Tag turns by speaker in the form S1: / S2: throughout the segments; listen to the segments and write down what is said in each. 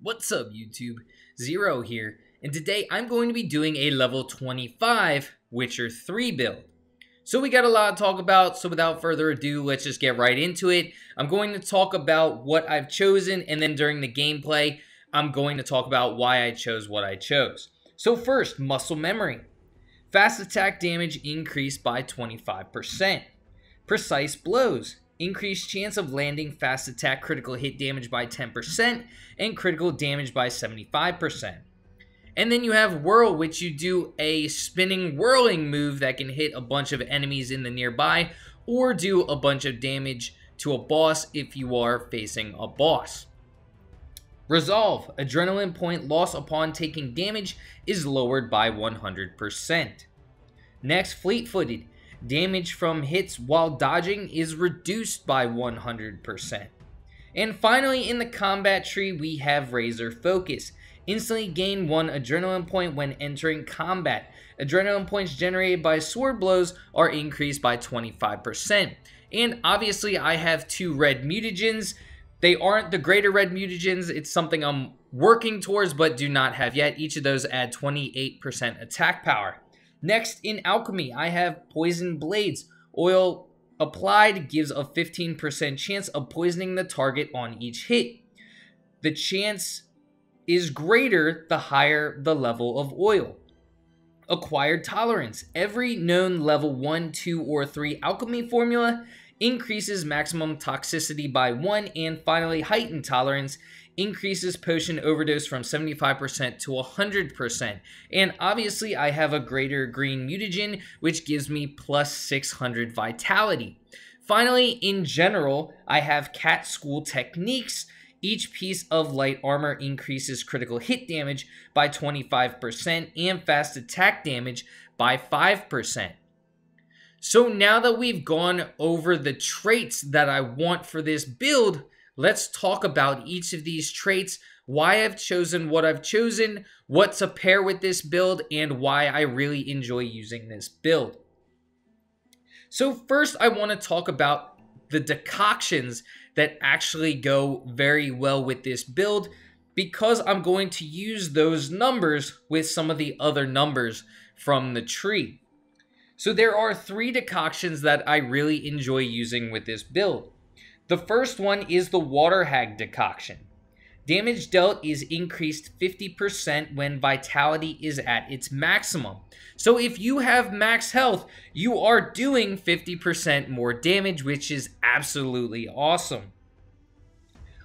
S1: What's up YouTube? Zero here, and today I'm going to be doing a level 25 Witcher 3 build. So we got a lot to talk about, so without further ado, let's just get right into it. I'm going to talk about what I've chosen, and then during the gameplay, I'm going to talk about why I chose what I chose. So first, muscle memory. Fast attack damage increased by 25%. Precise blows. Increased chance of landing fast attack critical hit damage by 10% and critical damage by 75%. And then you have whirl, which you do a spinning whirling move that can hit a bunch of enemies in the nearby or do a bunch of damage to a boss if you are facing a boss. Resolve. Adrenaline point loss upon taking damage is lowered by 100%. Next, fleet-footed. Damage from hits while dodging is reduced by 100%. And finally, in the combat tree, we have Razor Focus. Instantly gain 1 adrenaline point when entering combat. Adrenaline points generated by sword blows are increased by 25%. And obviously, I have 2 red mutagens. They aren't the greater red mutagens. It's something I'm working towards but do not have yet. Each of those add 28% attack power. Next, in Alchemy, I have Poison Blades. Oil applied gives a 15% chance of poisoning the target on each hit. The chance is greater the higher the level of oil. Acquired Tolerance. Every known level 1, 2, or 3 alchemy formula increases maximum toxicity by 1. And finally, Heightened Tolerance increases potion overdose from 75% to 100%. And obviously, I have a greater green mutagen, which gives me plus 600 vitality. Finally, in general, I have Cat School Techniques. Each piece of light armor increases critical hit damage by 25% and fast attack damage by 5%. So now that we've gone over the traits that I want for this build, let's talk about each of these traits, why I've chosen what I've chosen, what to pair with this build, and why I really enjoy using this build. So first, I want to talk about the decoctions that actually go very well with this build, because I'm going to use those numbers with some of the other numbers from the tree. So there are 3 decoctions that I really enjoy using with this build. The first one is the Water Hag decoction. Damage dealt is increased 50% when vitality is at its maximum. So if you have max health, you are doing 50% more damage, which is absolutely awesome.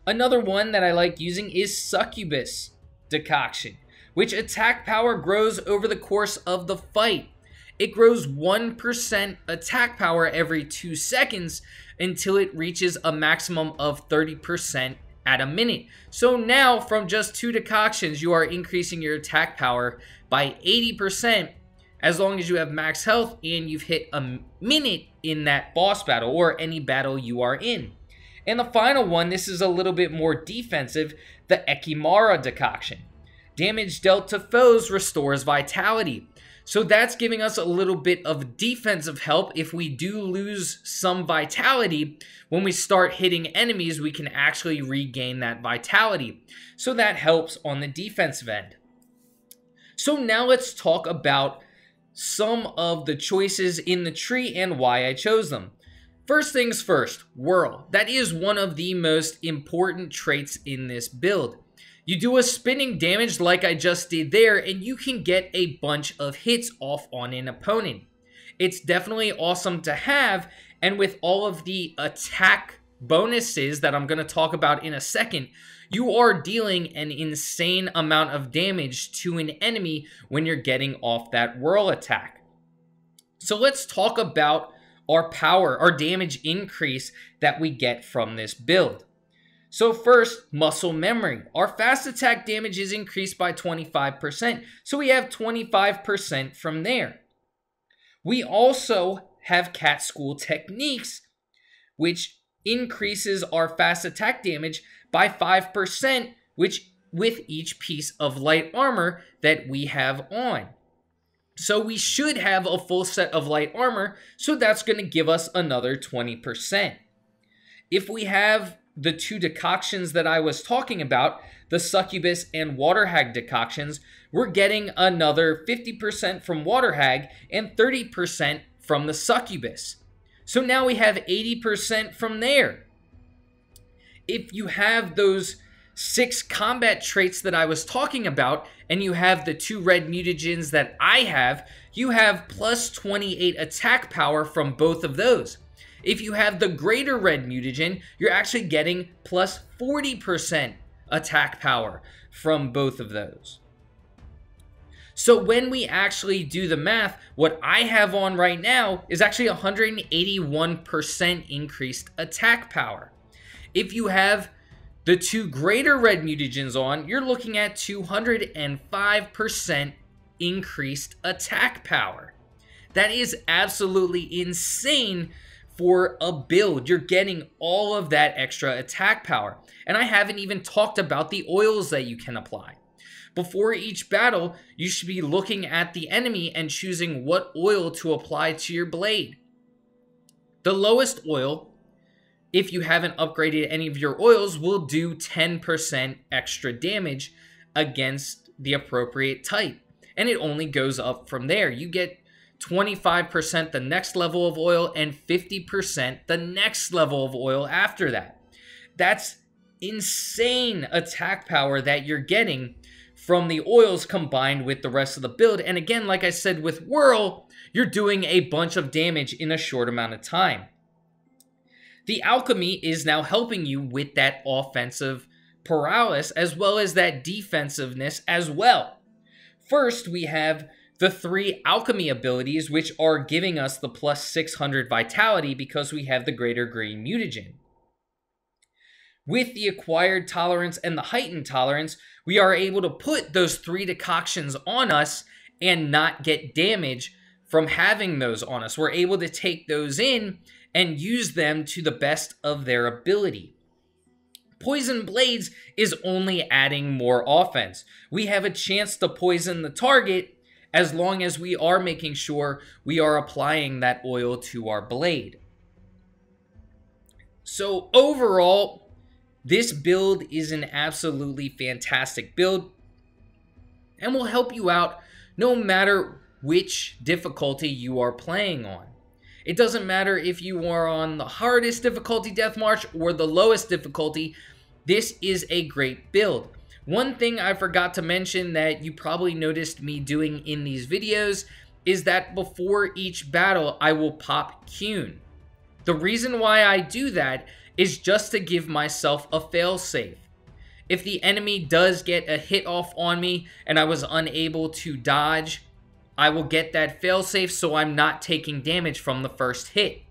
S1: Another one that I like using is Succubus decoction, which attack power grows over the course of the fight. It grows 1% attack power every 2 seconds until it reaches a maximum of 30% at a minute. So now, from just 2 decoctions, you are increasing your attack power by 80% as long as you have max health and you've hit a minute in that boss battle or any battle you are in. And the final one, this is a little bit more defensive, the Ekimara decoction. Damage dealt to foes restores vitality. So that's giving us a little bit of defensive help. If we do lose some vitality, when we start hitting enemies, we can actually regain that vitality. So that helps on the defensive end. So now let's talk about some of the choices in the tree and why I chose them. First things first, whirl. That is one of the most important traits in this build. You do a spinning damage like I just did there, and you can get a bunch of hits off on an opponent. It's definitely awesome to have, and with all of the attack bonuses that I'm going to talk about in a second, you are dealing an insane amount of damage to an enemy when you're getting off that whirl attack. So let's talk about our power, our damage increase that we get from this build. So first, muscle memory. Our fast attack damage is increased by 25%, so we have 25% from there. We also have Cat School Techniques, which increases our fast attack damage by 5%, which with each piece of light armor that we have on. So we should have a full set of light armor, so that's going to give us another 20%. If we have the two decoctions that I was talking about, the Succubus and Water Hag decoctions, we're getting another 50% from Water Hag and 30% from the Succubus. So now we have 80% from there. If you have those 6 combat traits that I was talking about, and you have the 2 red mutagens that I have, you have plus 28 attack power from both of those. If you have the greater red mutagen, you're actually getting plus 40% attack power from both of those. So when we actually do the math, what I have on right now is actually 181% increased attack power. If you have the 2 greater red mutagens on, you're looking at 205% increased attack power. That is absolutely insane for a build. You're getting all of that extra attack power. And I haven't even talked about the oils that you can apply. Before each battle, you should be looking at the enemy and choosing what oil to apply to your blade. The lowest oil, if you haven't upgraded any of your oils, will do 10% extra damage against the appropriate type. And it only goes up from there. You get 25% the next level of oil and 50% the next level of oil after that. That's insane attack power that you're getting from the oils combined with the rest of the build. And again, like I said with Whirl, you're doing a bunch of damage in a short amount of time. The Alchemy is now helping you with that offensive paralysis as well as that defensiveness as well. First, we have the 3 Alchemy abilities, which are giving us the plus 600 vitality because we have the greater green mutagen. With the acquired tolerance and the heightened tolerance, we are able to put those 3 decoctions on us and not get damage from having those on us. We're able to take those in and use them to the best of their ability. Poison Blades is only adding more offense. We have a chance to poison the target as long as we are making sure we are applying that oil to our blade. So overall, this build is an absolutely fantastic build and will help you out no matter which difficulty you are playing on. It doesn't matter if you are on the hardest difficulty Death March or the lowest difficulty, this is a great build. One thing I forgot to mention that you probably noticed me doing in these videos is that before each battle, I will pop Qun. The reason why I do that is just to give myself a failsafe. If the enemy does get a hit off on me and I was unable to dodge, I will get that failsafe so I'm not taking damage from the first hit.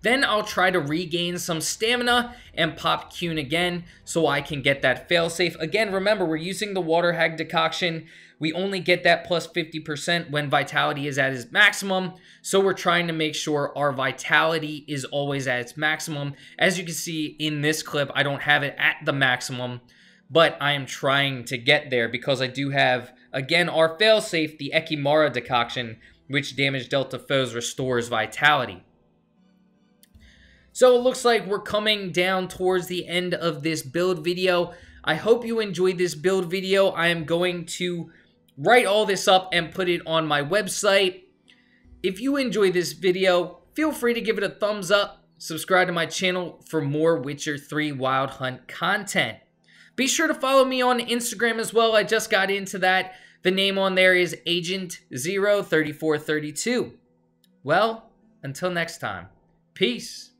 S1: Then I'll try to regain some stamina and pop Qun again so I can get that failsafe. Again, remember, we're using the Water Hag decoction. We only get that plus 50% when vitality is at its maximum. So we're trying to make sure our vitality is always at its maximum. As you can see in this clip, I don't have it at the maximum, but I am trying to get there because I do have, again, our failsafe, the Ekimara decoction, which damage dealt to foes restores vitality. So it looks like we're coming down towards the end of this build video. I hope you enjoyed this build video. I am going to write all this up and put it on my website. If you enjoyed this video, feel free to give it a thumbs up. Subscribe to my channel for more Witcher 3 Wild Hunt content. Be sure to follow me on Instagram as well. I just got into that. The name on there is Agent03432. Well, until next time, peace.